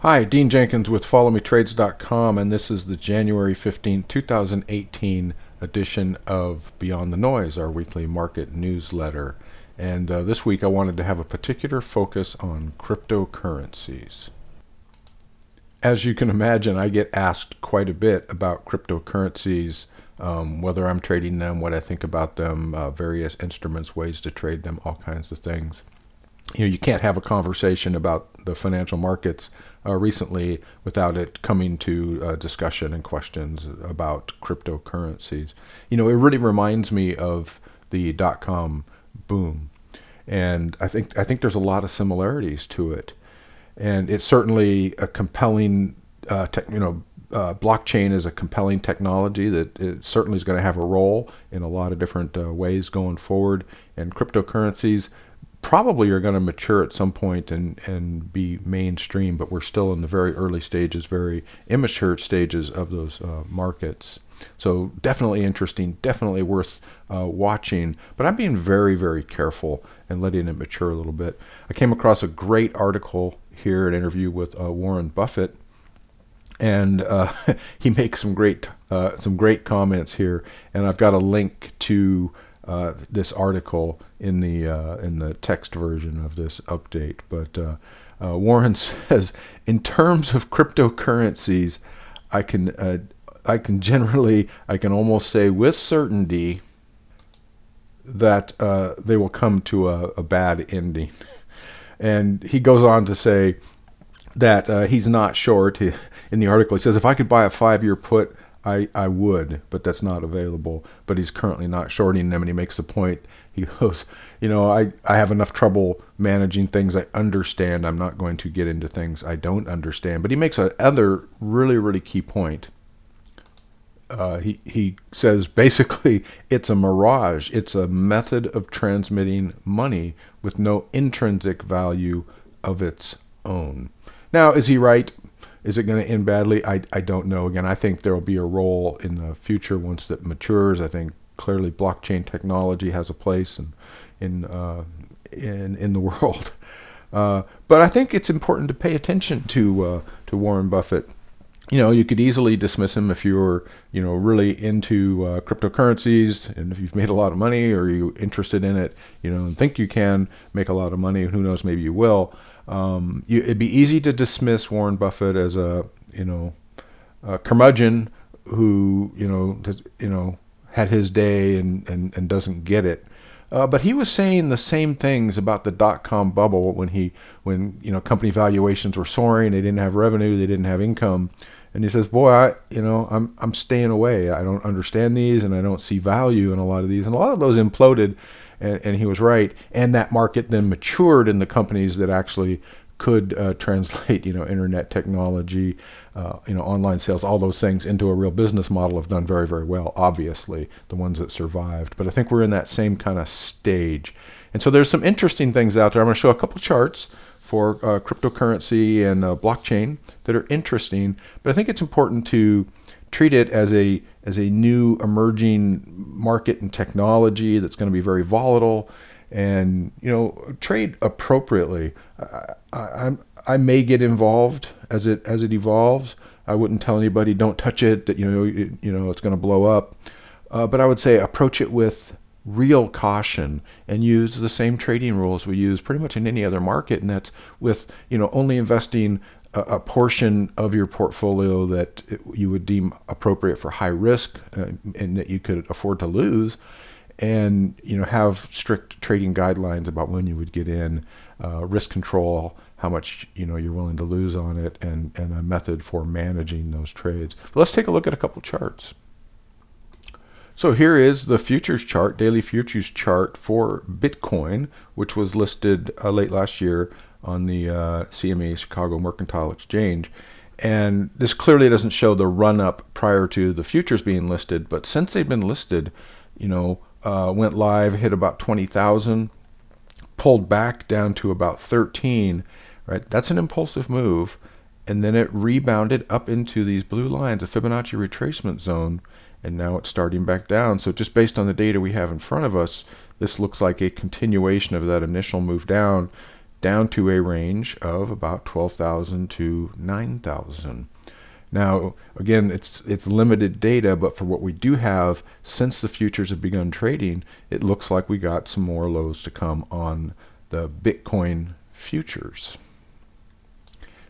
Hi, Dean Jenkins with FollowMeTrades.com, and this is the January 15, 2018 edition of Beyond the Noise, our weekly market newsletter. And this week I wanted to have a particular focus on cryptocurrencies. As you can imagine, I get asked quite a bit about cryptocurrencies, whether I'm trading them, what I think about them, various instruments, ways to trade them, all kinds of things. You can't have a conversation about the financial markets recently without it coming to discussion and questions about cryptocurrencies. It really reminds me of the dot-com boom, and I think there's a lot of similarities to it, and it's certainly a compelling blockchain is a compelling technology that it certainly is going to have a role in a lot of different ways going forward, and cryptocurrencies probably are going to mature at some point and be mainstream, but we're still in the very early stages, very immature stages of those markets. So definitely interesting, definitely worth watching, but I'm being very, very careful and letting it mature a little bit. I came across a great article here, an interview with Warren Buffett, and he makes some great comments here, and I've got a link to this article in the text version of this update. But Warren says, in terms of cryptocurrencies, I can almost say with certainty that they will come to a bad ending. And he goes on to say that he's not short. In the article, he says, if I could buy a 5-year put, I would, but that's not available. But he's currently not shorting them, and he makes a point. He goes, I have enough trouble managing things I understand. I'm not going to get into things I don't understand. But he makes another really, really key point. He says basically it's a mirage. It's a method of transmitting money with no intrinsic value of its own. Now, is he right? Is it going to end badly? I don't know. Again, I think there will be a role in the future once that matures. I think clearly blockchain technology has a place in the world. But I think it's important to pay attention to Warren Buffett. You could easily dismiss him if you're really into cryptocurrencies, and if you've made a lot of money or you're interested in it, and think you can make a lot of money. Who knows? Maybe you will. It'd be easy to dismiss Warren Buffett as a curmudgeon who had his day and doesn't get it. But he was saying the same things about the dot-com bubble when company valuations were soaring, they didn't have revenue, they didn't have income, and he says, "Boy, I'm staying away. I don't understand these, and I don't see value in a lot of these." And a lot of those imploded. And he was right, and that market then matured in the companies that actually could translate, internet technology, online sales, all those things into a real business model have done very, very well. Obviously, the ones that survived. But I think we're in that same kind of stage, and so there's some interesting things out there. I'm going to show a couple charts for cryptocurrency and blockchain that are interesting, but I think it's important to treat it as a new emerging market and technology that's going to be very volatile, and trade appropriately. I may get involved as it evolves. I wouldn't tell anybody don't touch it, that it's going to blow up, but I would say approach it with real caution and use the same trading rules we use pretty much in any other market, and that's with only investing a portion of your portfolio that you would deem appropriate for high risk and that you could afford to lose, and have strict trading guidelines about when you would get in, risk control, how much you're willing to lose on it, and a method for managing those trades. But let's take a look at a couple charts. So here is the futures chart, daily futures chart for Bitcoin, which was listed late last year on the CME, Chicago Mercantile Exchange. And this clearly doesn't show the run-up prior to the futures being listed, but since they've been listed, went live, hit about 20,000, pulled back down to about 13, right? That's an impulsive move, and then it rebounded up into these blue lines, a Fibonacci retracement zone, and now it's starting back down. So just based on the data we have in front of us, this looks like a continuation of that initial move down. down to a range of about 12,000 to 9,000. Now, again, it's limited data, but for what we do have, since the futures have begun trading, it looks like we got some more lows to come on the Bitcoin futures.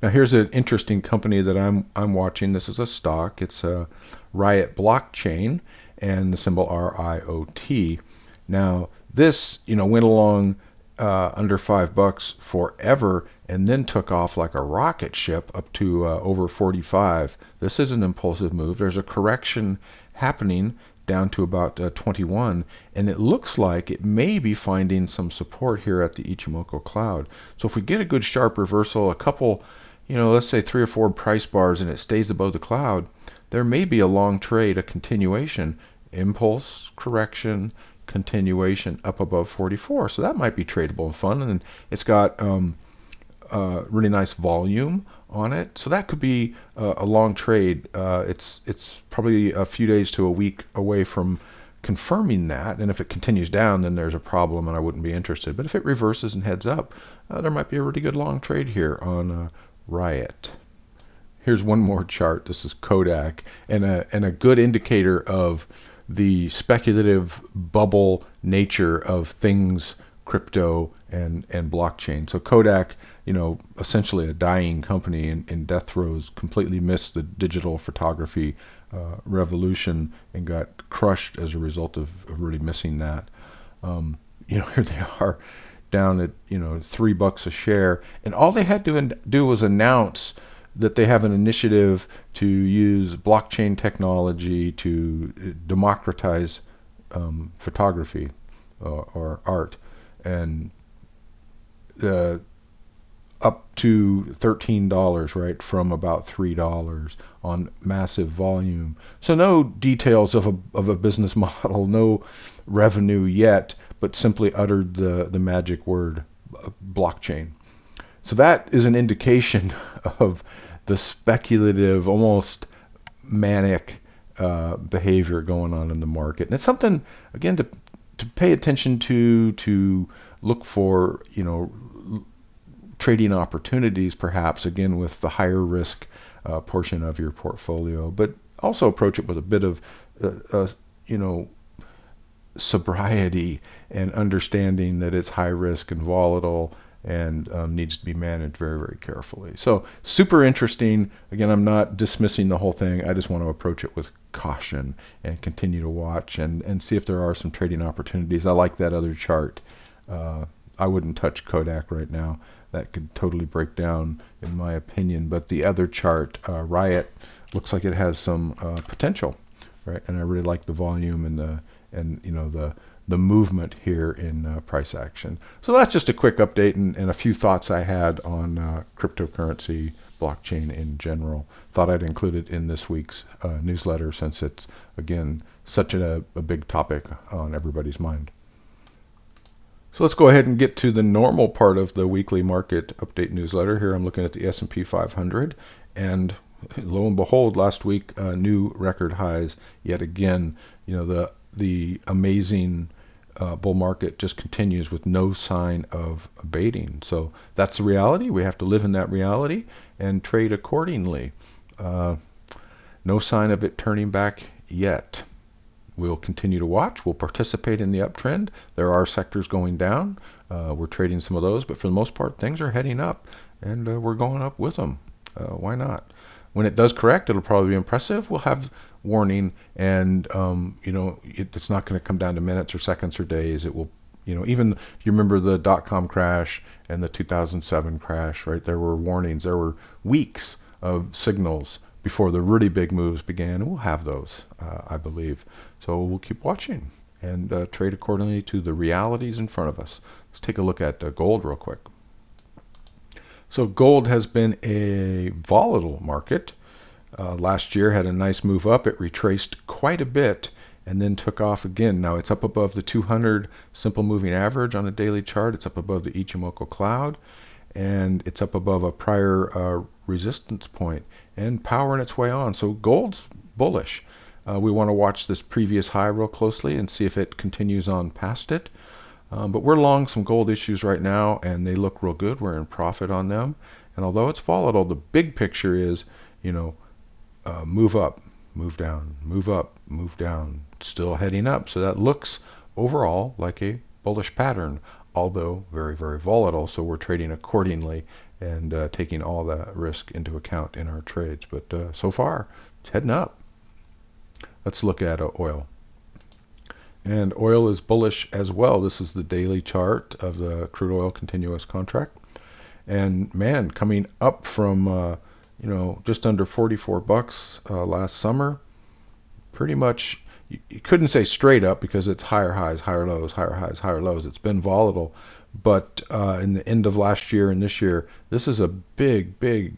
Now, here's an interesting company that I'm watching. This is a stock. It's a Riot Blockchain, and the symbol RIOT. Now, this went along under $5 forever, and then took off like a rocket ship up to over 45. This is an impulsive move. There's a correction happening down to about 21, and it looks like it may be finding some support here at the Ichimoku cloud. So if we get a good sharp reversal, a couple, let's say 3 or 4 price bars, and it stays above the cloud, there may be a long trade, a continuation, impulse, correction, continuation up above 44. So that might be tradable and fun, and it's got really nice volume on it. So that could be a long trade. It's probably a few days to a week away from confirming that, and if it continues down, then there's a problem and I wouldn't be interested. But if it reverses and heads up, there might be a really good long trade here on Riot. Here's one more chart. This is Kodak, and a good indicator of the speculative bubble nature of things, crypto and blockchain. So Kodak, essentially a dying company in death throes, completely missed the digital photography revolution and got crushed as a result of really missing that. Here they are down at $3 a share, and all they had to do was announce that they have an initiative to use blockchain technology to democratize photography or art, and up to $13, right, from about $3 on massive volume. So no details of a business model, no revenue yet, but simply uttered the magic word blockchain. So that is an indication of the speculative, almost manic behavior going on in the market. And it's something, again, to pay attention to look for, trading opportunities, perhaps, again, with the higher risk portion of your portfolio. But also approach it with a bit of, sobriety and understanding that it's high risk and volatile and needs to be managed very, very carefully. So super interesting. Again, I'm not dismissing the whole thing. I just want to approach it with caution and continue to watch and see if there are some trading opportunities. I like that other chart. I wouldn't touch Kodak right now. That could totally break down, in my opinion. But the other chart, Riot, looks like it has some potential, right? And I really like the volume and the movement here in price action. So that's just a quick update and a few thoughts I had on cryptocurrency, blockchain in general. Thought I'd include it in this week's newsletter since it's, again, such a big topic on everybody's mind. So let's go ahead and get to the normal part of the weekly market update newsletter. Here I'm looking at the S&P 500, and lo and behold, last week new record highs yet again. The amazing bull market just continues with no sign of abating. So that's the reality. We have to live in that reality and trade accordingly. No sign of it turning back yet. We'll continue to watch. We'll participate in the uptrend. There are sectors going down. We're trading some of those, but for the most part, things are heading up, and we're going up with them. Why not? When it does correct, it'll probably be impressive. We'll have warning, and it's not going to come down to minutes or seconds or days. It will, even if you remember the dot-com crash and the 2007 crash, right? There were warnings. There were weeks of signals before the really big moves began, and we'll have those, I believe. So we'll keep watching and trade accordingly to the realities in front of us. Let's take a look at gold real quick. So gold has been a volatile market. Last year had a nice move up. It retraced quite a bit and then took off again. Now it's up above the 200 simple moving average on a daily chart. It's up above the Ichimoku cloud, and it's up above a prior resistance point and powering its way on. So gold's bullish. We want to watch this previous high real closely and see if it continues on past it. But we're long some gold issues right now, and they look real good. We're in profit on them. And although it's volatile, the big picture is, you know, move up, move down, move up, move down, still heading up. So that looks overall like a bullish pattern, although very, very volatile. So we're trading accordingly and taking all that risk into account in our trades. But so far, it's heading up. Let's look at oil. And oil is bullish as well. This is the daily chart of the crude oil continuous contract. And man, coming up from you know, just under 44 bucks last summer, pretty much you couldn't say straight up because it's higher highs, higher lows, higher highs, higher lows. It's been volatile, but in the end of last year and this year, this is a big, big,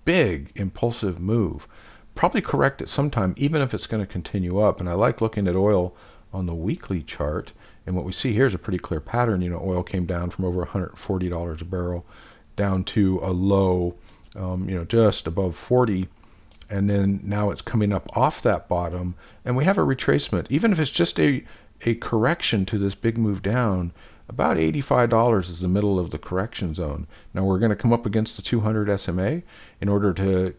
big impulsive move. Probably correct at some time, even if it's going to continue up. And I like looking at oil on the weekly chart, and what we see here is a pretty clear pattern. You know, oil came down from over $140 a barrel down to a low, you know, just above 40, and then now it's coming up off that bottom, and we have a retracement. Even if it's just a correction to this big move down, about $85 is the middle of the correction zone. Now we're going to come up against the 200 SMA in order to,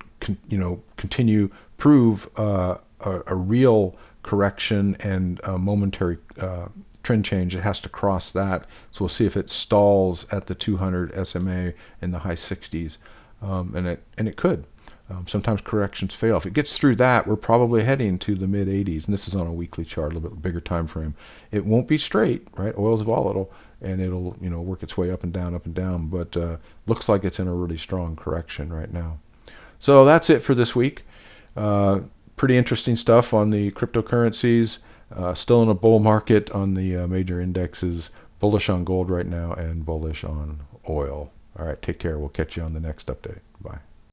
you know, continue prove a real correction and a momentary trend change. It has to cross that. So we'll see if it stalls at the 200 SMA in the high 60s, and it could. Sometimes corrections fail. If it gets through that, we're probably heading to the mid 80s, and this is on a weekly chart, a little bit bigger time frame. It won't be straight, right? Oil's volatile, and it'll, you know, work its way up and down, but looks like it's in a really strong correction right now. So that's it for this week. Pretty interesting stuff on the cryptocurrencies. Still in a bull market on the major indexes. Bullish on gold right now and bullish on oil. All right, take care. We'll catch you on the next update. Bye.